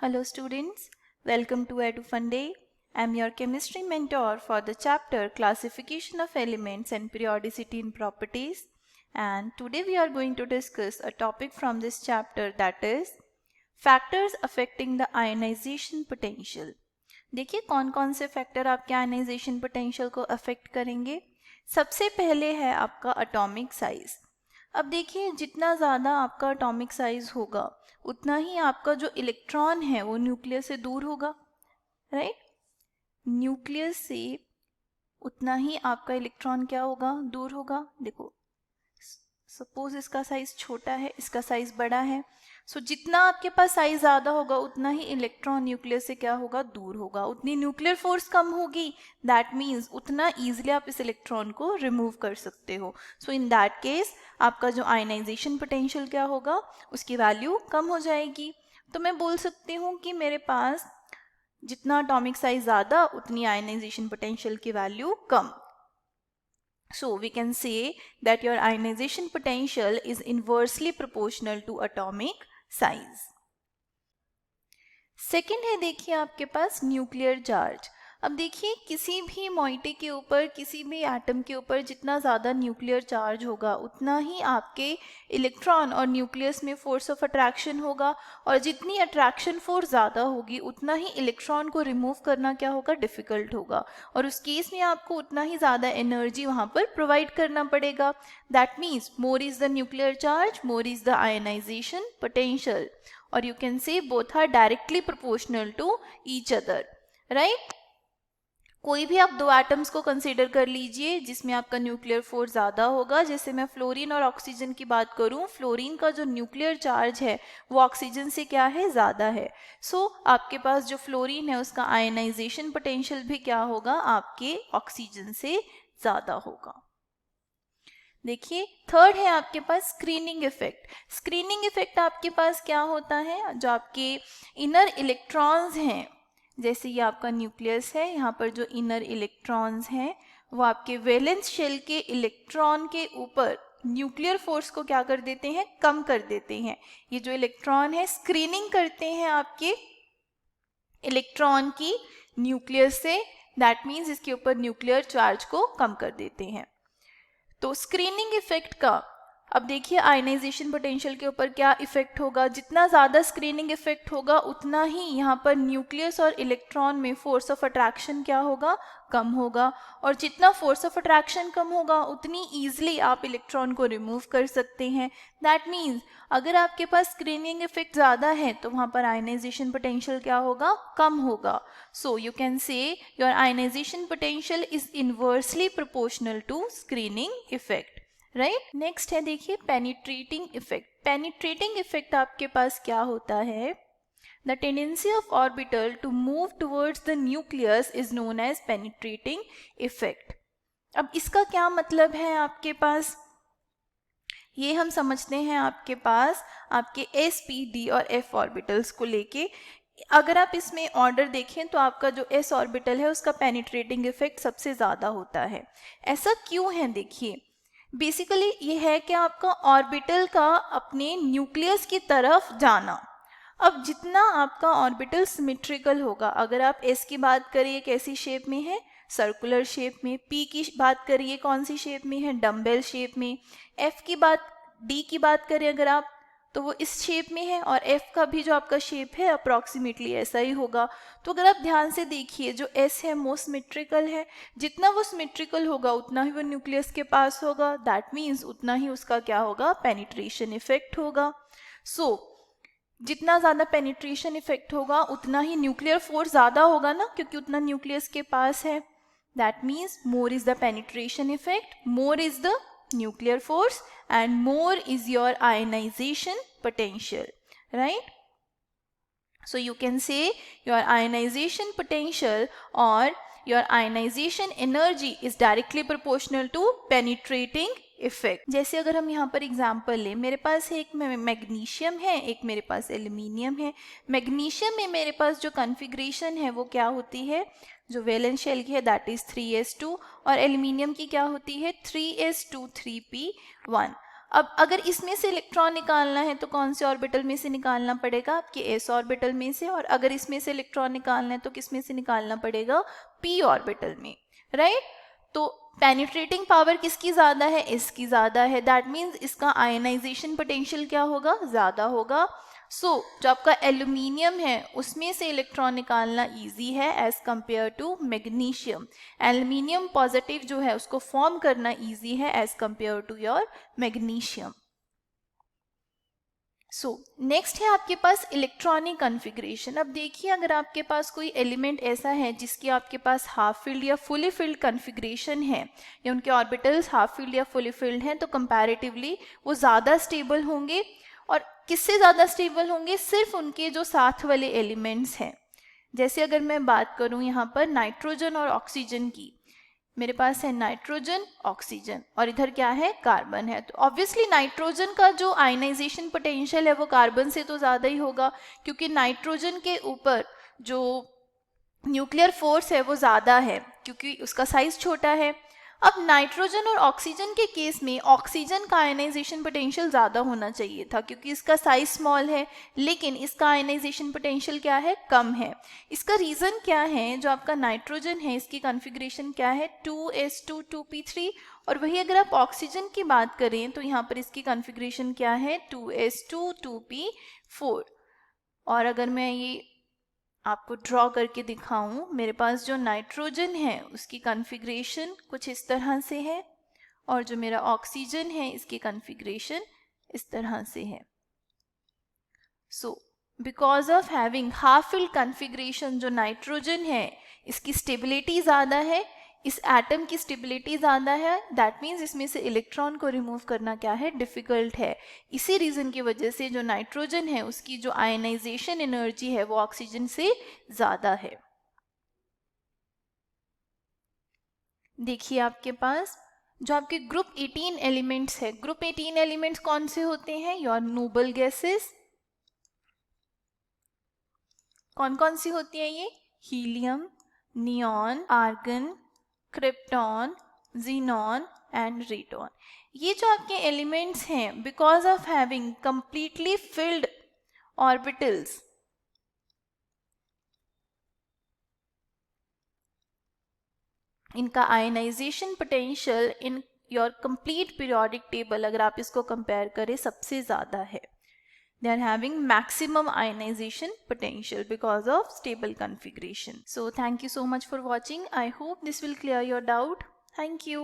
Hello students, welcome to EduFunday. I am your chemistry mentor for the chapter Classification of Elements and Periodicity in Properties, and today we are going to discuss a topic from this chapter, that is Factors Affecting the Ionization Potential. देखिए कौन कौन से factor आपके ionization potential को affect करेंगे। सबसे पहले है आपका एटॉमिक साइज। अब देखिए जितना ज़्यादा आपका एटॉमिक साइज होगा उतना ही आपका जो इलेक्ट्रॉन है वो न्यूक्लियस से दूर होगा, राइट। न्यूक्लियस से उतना ही आपका इलेक्ट्रॉन क्या होगा, दूर होगा। देखो सपोज इसका साइज छोटा है, इसका साइज बड़ा है, सो जितना आपके पास साइज ज़्यादा होगा उतना ही इलेक्ट्रॉन न्यूक्लियस से क्या होगा, दूर होगा, उतनी न्यूक्लियर फोर्स कम होगी। दैट मीन्स उतना ईजिली आप इस इलेक्ट्रॉन को रिमूव कर सकते हो। सो इन दैट केस आपका जो आयनाइजेशन पोटेंशियल क्या होगा, उसकी वैल्यू कम हो जाएगी। तो मैं बोल सकती हूँ कि मेरे पास जितना एटॉमिक साइज ज़्यादा उतनी आयनाइजेशन पोटेंशियल की value come. So we can say that your ionization potential is inversely proportional to atomic size. Second है देखिए आपके पास न्यूक्लियर चार्ज। अब देखिए किसी भी मॉइटी के ऊपर, किसी भी एटम के ऊपर जितना ज़्यादा न्यूक्लियर चार्ज होगा उतना ही आपके इलेक्ट्रॉन और न्यूक्लियस में फोर्स ऑफ अट्रैक्शन होगा, और जितनी अट्रैक्शन फोर्स ज़्यादा होगी उतना ही इलेक्ट्रॉन को रिमूव करना क्या होगा, डिफ़िकल्ट होगा, और उस केस में आपको उतना ही ज़्यादा एनर्जी वहाँ पर प्रोवाइड करना पड़ेगा। That means more is the nuclear charge, more is the ionization potential, और you can say both are directly proportional to each other, right? कोई भी आप दो एटम्स को कंसीडर कर लीजिए जिसमें आपका न्यूक्लियर फोर्स ज़्यादा होगा। जैसे मैं फ्लोरीन और ऑक्सीजन की बात करूं, फ्लोरीन का जो न्यूक्लियर चार्ज है वो ऑक्सीजन से क्या है, ज़्यादा है। सो आपके पास जो फ्लोरीन है उसका आयनाइजेशन पोटेंशियल भी क्या होगा, आपके ऑक्सीजन से ज़्यादा होगा। देखिए थर्ड है आपके पास स्क्रीनिंग इफेक्ट। स्क्रीनिंग इफेक्ट आपके पास क्या होता है, जो आपके इनर इलेक्ट्रॉन्स हैं, जैसे ये आपका न्यूक्लियस है, यहाँ पर जो इनर इलेक्ट्रॉन्स हैं वो आपके वैलेंस शेल के इलेक्ट्रॉन के ऊपर न्यूक्लियर फोर्स को क्या कर देते हैं, कम कर देते हैं। ये जो इलेक्ट्रॉन है स्क्रीनिंग करते हैं आपके इलेक्ट्रॉन की न्यूक्लियस से, दैट मीन्स इसके ऊपर न्यूक्लियर चार्ज को कम कर देते हैं। तो स्क्रीनिंग इफेक्ट का अब देखिए आयनाइजेशन पोटेंशियल के ऊपर क्या इफेक्ट होगा। जितना ज़्यादा स्क्रीनिंग इफेक्ट होगा उतना ही यहाँ पर न्यूक्लियस और इलेक्ट्रॉन में फोर्स ऑफ अट्रैक्शन क्या होगा, कम होगा, और जितना फोर्स ऑफ अट्रैक्शन कम होगा उतनी ईजिली आप इलेक्ट्रॉन को रिमूव कर सकते हैं। दैट मीन्स अगर आपके पास स्क्रीनिंग इफेक्ट ज़्यादा है तो वहाँ पर आयनाइजेशन पोटेंशियल क्या होगा, कम होगा। So you can say your ionization potential is inversely proportional to screening effect, right. Next है देखिए पेनिट्रेटिंग इफेक्ट। पेनिट्रेटिंग इफेक्ट आपके पास क्या होता है, the tendency of orbital to move towards the nucleus is known as penetrating effect. अब इसका क्या मतलब है आपके पास, ये हम समझते हैं आपके पास आपके s, p, d और f ऑर्बिटल्स को लेके। अगर आप इसमें ऑर्डर देखें तो आपका जो s ऑर्बिटल है उसका पेनिट्रेटिंग इफेक्ट सबसे ज़्यादा होता है। ऐसा क्यों है, देखिए बेसिकली ये है कि आपका ऑर्बिटल का अपने न्यूक्लियस की तरफ जाना। अब जितना आपका ऑर्बिटल सिमेट्रिकल होगा, अगर आप s की बात करिए कैसी शेप में है, सर्कुलर शेप में, p की बात करिए कौन सी शेप में है, डम्बेल शेप में, f की बात, d की बात करें अगर आप तो वो इस शेप में है, और f का भी जो आपका शेप है अप्रॉक्सीमेटली ऐसा ही होगा। तो अगर आप ध्यान से देखिए जो s है वो सिमेट्रिकल है, जितना वो सिमेट्रिकल होगा उतना ही वो न्यूक्लियस के पास होगा, दैट मीन्स उतना ही उसका क्या होगा, पेनिट्रेशन इफेक्ट होगा। सो जितना ज़्यादा पेनिट्रेशन इफेक्ट होगा उतना ही न्यूक्लियर फोर्स ज़्यादा होगा ना, क्योंकि उतना न्यूक्लियस के पास है। That means more is the penetration effect, more is the nuclear force, and more is your ionization potential, right? So you can say your ionization potential or your ionization energy is directly proportional to penetrating effect. जैसे अगर हम यहाँ पर example लें, मेरे पास एक magnesium है, एक मेरे पास एल्यूमिनियम है। मैग्नीशियम में मेरे पास जो कॉन्फ़िगरेशन है वो क्या होती है, जो वैलेंस शेल की है दैट इज 3s2, और एल्यूमिनियम की क्या होती है 3s2 3p1। अब अगर इसमें से इलेक्ट्रॉन निकालना है तो कौन से ऑर्बिटल में से निकालना पड़ेगा? आपके एस ऑर्बिटल में से। और अगर इसमें से इलेक्ट्रॉन निकालना है तो किस में से निकालना पड़ेगा? पी ऑर्बिटल में, राइट? तो पेनिट्रेटिंग पावर किसकी ज़्यादा है? इसकी ज़्यादा है। दैट मीन्स इसका आयनाइजेशन पोटेंशियल क्या होगा? ज़्यादा होगा। सो जो आपका एल्यूमिनियम है उसमें से इलेक्ट्रॉन निकालना इजी है as compare to magnesium. Aluminium positive जो है उसको फॉर्म करना इजी है as compare to your magnesium. So next है आपके पास इलेक्ट्रॉनिक कन्फिग्रेशन। अब देखिए, अगर आपके पास कोई एलिमेंट ऐसा है जिसकी आपके पास हाफ फील्ड या फुली फिल्ड कन्फिग्रेशन है, या उनके ऑर्बिटल्स हाफ फील्ड या फुली फिल्ड हैं, तो कंपैरेटिवली वो ज़्यादा स्टेबल होंगे। और किससे ज़्यादा स्टेबल होंगे? सिर्फ उनके जो साथ वाले एलिमेंट्स हैं। जैसे अगर मैं बात करूँ यहाँ पर नाइट्रोजन और ऑक्सीजन की, मेरे पास है नाइट्रोजन, ऑक्सीजन, और इधर क्या है? कार्बन है। तो ऑब्वियसली नाइट्रोजन का जो आयनाइजेशन पोटेंशियल है वो कार्बन से तो ज़्यादा ही होगा, क्योंकि नाइट्रोजन के ऊपर जो न्यूक्लियर फोर्स है वो ज़्यादा है, क्योंकि उसका साइज छोटा है। अब नाइट्रोजन और ऑक्सीजन के केस में ऑक्सीजन का आयनाइजेशन पोटेंशियल ज़्यादा होना चाहिए था, क्योंकि इसका साइज स्मॉल है, लेकिन इसका आयनाइजेशन पोटेंशियल क्या है? कम है। इसका रीज़न क्या है? जो आपका नाइट्रोजन है इसकी कॉन्फ़िगरेशन क्या है? 2s2 2p3। और वही अगर आप ऑक्सीजन की बात करें तो यहाँ पर इसकी कॉन्फ़िगरेशन क्या है? 2s2 2p4। और अगर मैं ये आपको ड्रॉ करके दिखाऊं, मेरे पास जो नाइट्रोजन है उसकी कॉन्फ़िगरेशन कुछ इस तरह से है, और जो मेरा ऑक्सीजन है इसकी कॉन्फ़िगरेशन इस तरह से है। So because of having half filled configuration, जो नाइट्रोजन है इसकी स्टेबिलिटी ज़्यादा है, इस एटम की स्टेबिलिटी ज़्यादा है। दैट मीन्स इसमें से इलेक्ट्रॉन को रिमूव करना क्या है? डिफ़िकल्ट है। इसी रीज़न की वजह से जो नाइट्रोजन है उसकी जो आयनाइजेशन एनर्जी है वो ऑक्सीजन से ज़्यादा है। देखिए, आपके पास जो आपके ग्रुप 18 एलिमेंट्स है, ग्रुप 18 एलिमेंट्स कौन से होते हैं? Your noble gases. कौन कौन सी होती है ये? Helium, neon, argon, krypton, xenon and radon. ये जो आपके एलिमेंट्स हैं, because of having completely filled orbitals, इनका ionization potential in your complete periodic table, अगर आप इसको कंपेयर करें, सबसे ज़्यादा है। They are having maximum ionization potential because of stable configuration. So thank you so much for watching. I hope this will clear your doubt. Thank you.